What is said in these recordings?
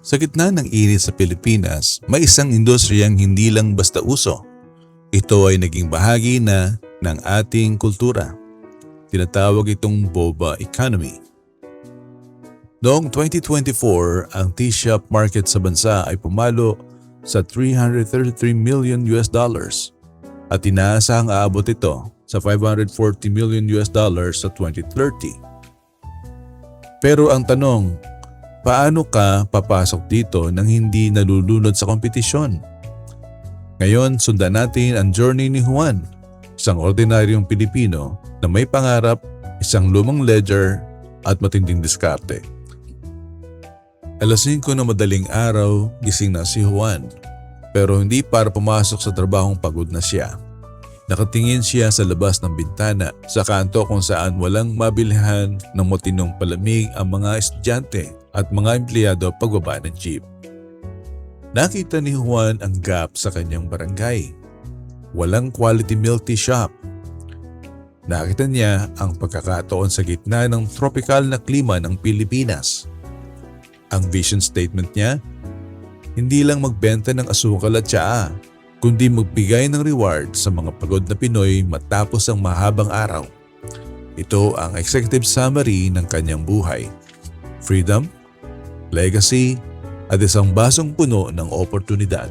Sa gitna ng init sa Pilipinas, may isang industriyang hindi lang basta uso. Ito ay naging bahagi na ng ating kultura. Tinatawag itong boba economy. Noong 2024, ang tea shop market sa bansa ay pumalo sa $333 million at inaasahang aabot ito sa $540 million sa 2030. Pero ang tanong, paano ka papasok dito nang hindi nalulunod sa kompetisyon? Ngayon, sundan natin ang journey ni Juan, isang ordinaryong Pilipino na may pangarap, isang lumang ledger at matinding diskarte. Alas 5 na madaling araw, gising na si Juan, pero hindi para pumasok sa trabahong pagod na siya. Nakatingin siya sa labas ng bintana sa kanto kung saan walang mabilhan ng matinong palamig ang mga estudyante at mga empleyado pagbaba ng jeep. Nakita ni Juan ang gap sa kanyang barangay. Walang quality milk tea shop. Nakita niya ang pagkakataon sa gitna ng tropical na klima ng Pilipinas. Ang vision statement niya, hindi lang magbenta ng asukal at tsaa, kundi magbigay ng reward sa mga pagod na Pinoy matapos ang mahabang araw. Ito ang executive summary ng kanyang buhay. Freedom, legacy, at isang basong puno ng oportunidad.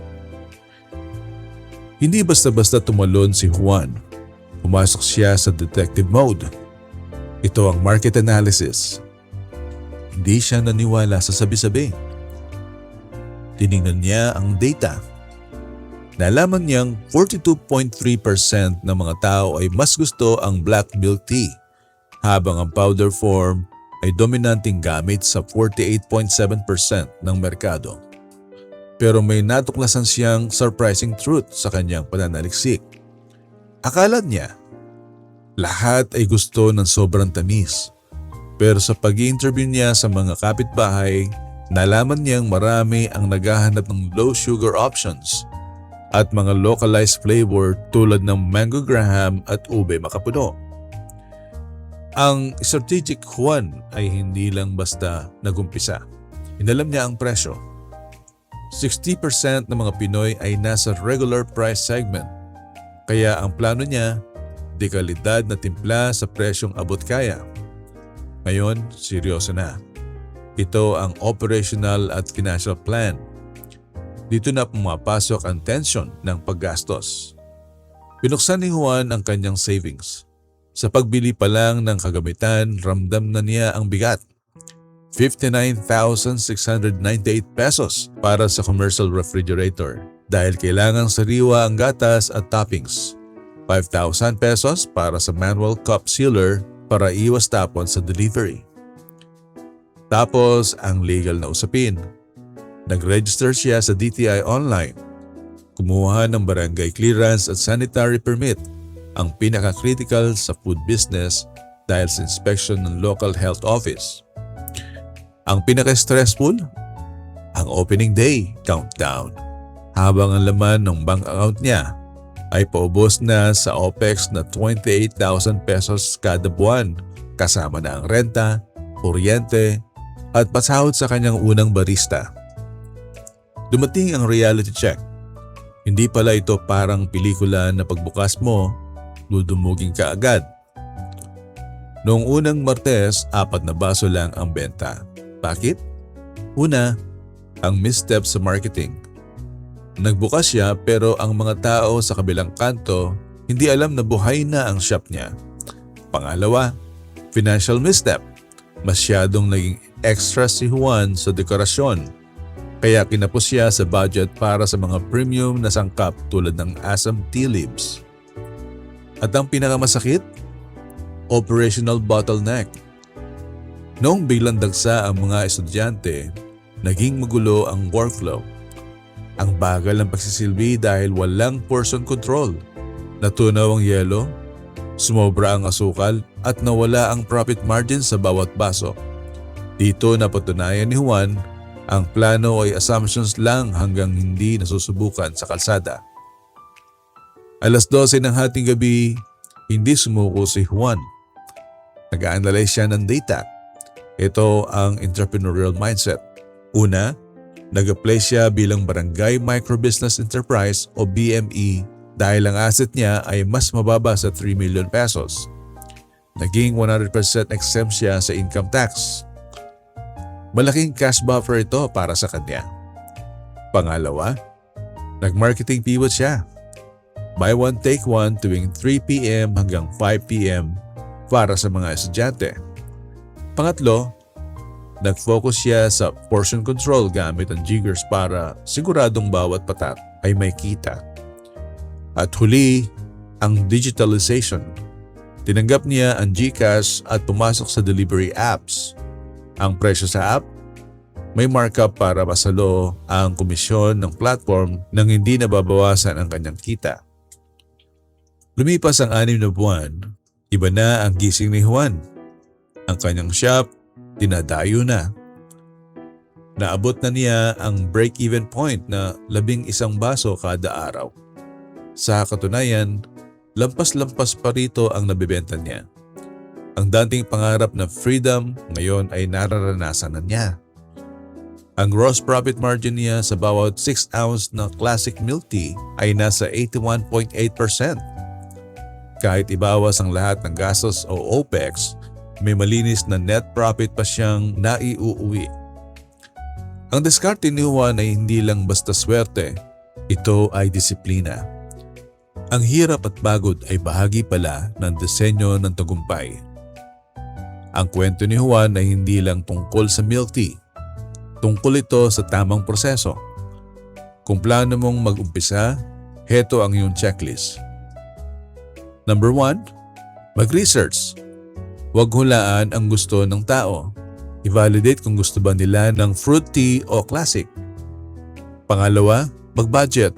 Hindi basta-basta tumalon si Juan. Pumasok siya sa detective mode. Ito ang market analysis. Hindi siya naniwala sa sabi-sabi. Tiningnan niya ang data. Nalaman niyang 42.3% ng mga tao ay mas gusto ang black milk tea, habang ang powder form ay dominanting gamit sa 48.7% ng merkado. Pero may natuklasan siyang surprising truth sa kanyang pananaliksik. Akala niya, lahat ay gusto ng sobrang tamis. Pero sa pag-i-interview niya sa mga kapitbahay, nalaman niyang marami ang naghahanap ng low sugar options at mga localized flavor tulad ng mango graham at ube makapuno. Ang strategic Juan ay hindi lang basta nagumpisa. Inalam niya ang presyo. 60% ng mga Pinoy ay nasa regular price segment. Kaya ang plano niya, dekalidad na timpla sa presyong abot kaya. Ngayon, seryoso na. Ito ang operational at financial plan. Dito na pumapasok ang tension ng paggastos. Binuksan ni Juan ang kanyang savings. Sa pagbili pa lang ng kagamitan, ramdam na niya ang bigat. 59,698 pesos para sa commercial refrigerator dahil kailangang sariwa ang gatas at toppings. 5,000 pesos para sa manual cup sealer para iwas tapon sa delivery. Tapos ang legal na usapin. Nag-register siya sa DTI online. Kumuha ng barangay clearance at sanitary permit, ang pinaka-critical sa food business dahil sa inspection ng local health office. Ang pinaka-stressful? Ang opening day countdown. Habang ang laman ng bank account niya ay paubos na sa OPEX na 28,000 pesos kada buwan kasama na ang renta, kuryente at pasahod sa kanyang unang barista. Dumating ang reality check. Hindi pala ito parang pelikula na pagbukas mo, dudumugin ka agad. Noong unang Martes, 4 na baso lang ang benta. Bakit? Una, ang misstep sa marketing. Nagbukas siya pero ang mga tao sa kabilang kanto hindi alam na buhay na ang shop niya. Pangalawa, financial misstep. Masyadong naging extra si Juan sa dekorasyon. Kaya kinapos siya sa budget para sa mga premium na sangkap tulad ng asam tea leaves. At ang pinakamasakit, operational bottleneck. Noong biglang dagsa ang mga estudyante, naging magulo ang workflow. Ang bagal ng pagsisilbi dahil walang portion control. Natunaw ang yelo, sumobra ang asukal at nawala ang profit margin sa bawat baso. Dito napatunayan ni Juan, ang plano ay assumptions lang hanggang hindi nasusubukan sa kalsada. Alas 12 ng hating gabi, hindi sumuko si Juan. Nag-a-analyze siya ng data. Ito ang entrepreneurial mindset. Una, Nag-apply siya bilang Barangay Microbusiness Enterprise o BME dahil ang asset niya ay mas mababa sa 3 million pesos. Naging 100% exempt siya sa income tax. Malaking cash buffer ito para sa kanya. Pangalawa, nag-marketing pivot siya. Buy one take one tuwing 3 p.m. hanggang 5 p.m. para sa mga estudyante. Pangatlo, nag-focus siya sa portion control gamit ang jiggers para siguradong bawat patak ay may kita. At huli, ang digitalization. Tinanggap niya ang GCash at pumasok sa delivery apps. Ang presyo sa app, may markup para masalo ang komisyon ng platform nang hindi nababawasan ang kanyang kita. Lumipas ang 6 na buwan, iba na ang gising ni Juan. Ang kanyang shop, dinadayo na. Naabot na niya ang break-even point na 11 baso kada araw. Sa katunayan, lampas-lampas pa rito ang nabibenta niya. Ang dating pangarap na freedom ngayon ay nararanasan na niya. Ang gross profit margin niya sa bawat 6 ounce na classic milk tea ay nasa 81.8%. Kahit ibawas ang lahat ng gastos o OPEX, may malinis na net profit pa siyang naiuuwi. Ang diskarte ni Juan ay hindi lang basta swerte, ito ay disiplina. Ang hirap at pagod ay bahagi pala ng disenyo ng tagumpay. Ang kwento ni Juan ay hindi lang tungkol sa milk tea. Tungkol ito sa tamang proseso. Kung plano mong mag-umpisa, heto ang iyong checklist. Number 1, mag-research. Huwag hulaan ang gusto ng tao. I-validate kung gusto ba nila ng fruit tea o classic. Pangalawa, mag-budget.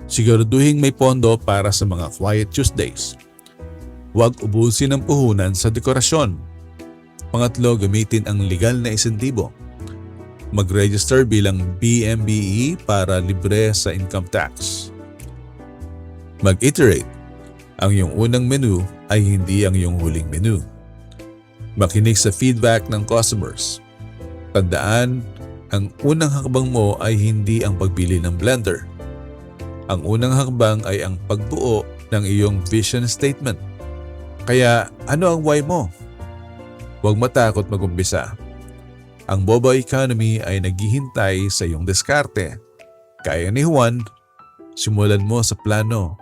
Siguraduhin may pondo para sa mga Quiet Tuesdays. Huwag ubusin ang puhunan sa dekorasyon. Pangatlo, gamitin ang legal na insentibo. Mag-register bilang BMBE para libre sa income tax. Mag-iterate. Ang iyong unang menu ay hindi ang iyong huling menu. Makinig sa feedback ng customers. Tandaan, ang unang hakbang mo ay hindi ang pagbili ng blender. Ang unang hakbang ay ang pagbuo ng iyong vision statement. Kaya ano ang why mo? Huwag matakot mag-umpisa. Ang boba economy ay naghihintay sa iyong diskarte. Kaya ni Juan, simulan mo sa plano.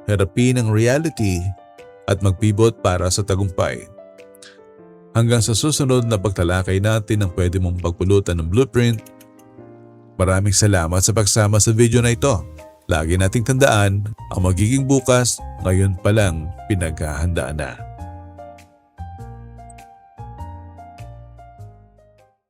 Harapin ang reality at mag-pivot para sa tagumpay. Hanggang sa susunod na pagtalakay natin ang pwede mong pagpulutan ng blueprint. Maraming salamat sa pagsama sa video na ito. Lagi nating tandaan, ang magiging bukas, ngayon pa lang pinaghahandaan na.